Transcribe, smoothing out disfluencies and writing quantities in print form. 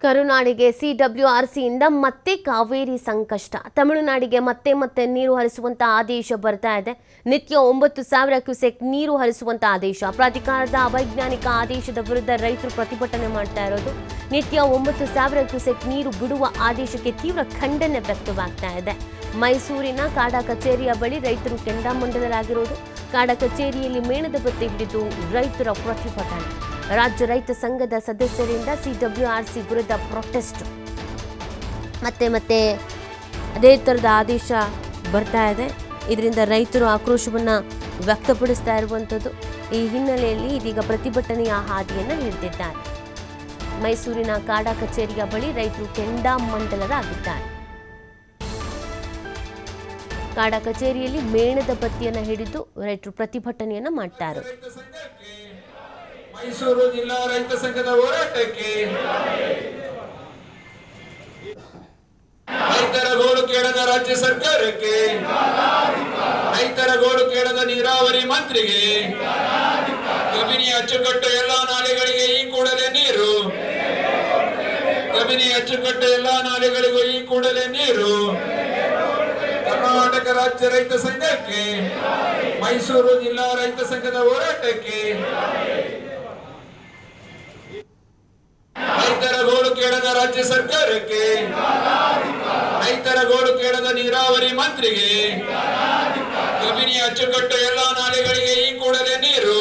ಕರುನಾಡಿಗೆ ಸಿಡಬ್ಲ್ಯೂಆರ್ಸಿಯಿಂದ ಮತ್ತೆ ಕಾವೇರಿ ಸಂಕಷ್ಟ. ತಮಿಳುನಾಡಿಗೆ ಮತ್ತೆ ನೀರು ಹರಿಸುವಂತ ಆದೇಶ ಬರ್ತಾ ಇದೆ. ನಿತ್ಯ 9,000 ಕ್ಯೂಸೆಕ್ ನೀರು ಹರಿಸುವಂತ ಆದೇಶ. ಪ್ರಾಧಿಕಾರದ ಅವೈಜ್ಞಾನಿಕ ಆದೇಶದ ವಿರುದ್ಧ ರೈತರು ಪ್ರತಿಭಟನೆ ಮಾಡ್ತಾ ಇರೋದು. ನಿತ್ಯ 9,000 ಕ್ಯೂಸೆಕ್ ನೀರು ಬಿಡುವ ಆದೇಶಕ್ಕೆ ತೀವ್ರ ಖಂಡನೆ ವ್ಯಕ್ತವಾಗ್ತಾ ಇದೆ. ಮೈಸೂರಿನ ಕಾಡಾ ಕಚೇರಿಯ ಬಳಿ ರೈತರು ಕೆಂಡಾಮಂಡಲರಾಗಿರೋದು. ಕಾಡಾ ಕಚೇರಿಯಲ್ಲಿ ಮೇಣದ ಬತ್ತಿ ಹಿಡಿದು ರೈತರ ಪ್ರತಿಭಟನೆ. ರಾಜ್ಯ ರೈತ ಸಂಘದ ಸದಸ್ಯರಿಂದ ಸಿಡಬ್ಲ್ಯೂಆರ್ಸಿ ವಿರುದ್ಧ ಪ್ರೊಟೆಸ್ಟ್. ಮತ್ತೆ ಅದೇ ಥರದ ಆದೇಶ ಬರ್ತಾ ಇದೆ. ಇದರಿಂದ ರೈತರು ಆಕ್ರೋಶವನ್ನು ವ್ಯಕ್ತಪಡಿಸ್ತಾ ಇರುವಂಥದ್ದು. ಈ ಹಿನ್ನೆಲೆಯಲ್ಲಿ ಇದೀಗ ಪ್ರತಿಭಟನೆಯ ಹಾದಿಯನ್ನು ಹಿಡಿದಿದ್ದಾರೆ. ಮೈಸೂರಿನ ಕಾಡಾ ಕಚೇರಿಯ ಬಳಿ ರೈತರು ಕೆಂಡಾಮಂಡಲರಾಗಿದ್ದಾರೆ. ಕಾಡಾ ಕಚೇರಿಯಲ್ಲಿ ಮೇಣದ ಬತ್ತಿಯನ್ನು ಹಿಡಿದು ರೈತರು ಪ್ರತಿಭಟನೆಯನ್ನು ಮಾಡ್ತಾ ಇರೋದು. ಮೈಸೂರು ಜಿಲ್ಲಾ ರೈತ ಸಂಘದ ಹೋರಾಟಕ್ಕೆ ರೈತರ ಗೋಳು ಕೇಳದ ರಾಜ್ಯ ಸರ್ಕಾರಕ್ಕೆ, ರೈತರ ಗೋಳು ಕೇಳದ ನೀರಾವರಿ ಮಂತ್ರಿಗೆ, ಕಬಿನಿ ಅಚ್ಚುಕಟ್ಟು ಎಲ್ಲಾ ನಾಲೆಗಳಿಗೆ ಈ ಕೂಡಲೇ ನೀರು, ಕಬಿನಿ ಅಚ್ಚುಕಟ್ಟು ಎಲ್ಲಾ ನಾಲೆಗಳಿಗೂ ಈ ಕೂಡಲೇ ನೀರು. ಕರ್ನಾಟಕ ರಾಜ್ಯ ರೈತ ಸಂಘಕ್ಕೆ, ಮೈಸೂರು ಜಿಲ್ಲಾ ರೈತ ಸಂಘದ ಹೋರಾಟಕ್ಕೆ, ರೈತರ ಗೋಳು ಕೇಳದ ರಾಜ್ಯ ಸರ್ಕಾರಕ್ಕೆ, ರೈತರ ಗೋಳು ಕೇಳದ ನೀರಾವರಿ ಮಂತ್ರಿಗೆ, ಕಬಿನಿ ಅಚ್ಚುಕಟ್ಟು ಎಲ್ಲಾ ನಾಲೆಗಳಿಗೆ ಈ ಕೂಡಲೇ ನೀರು.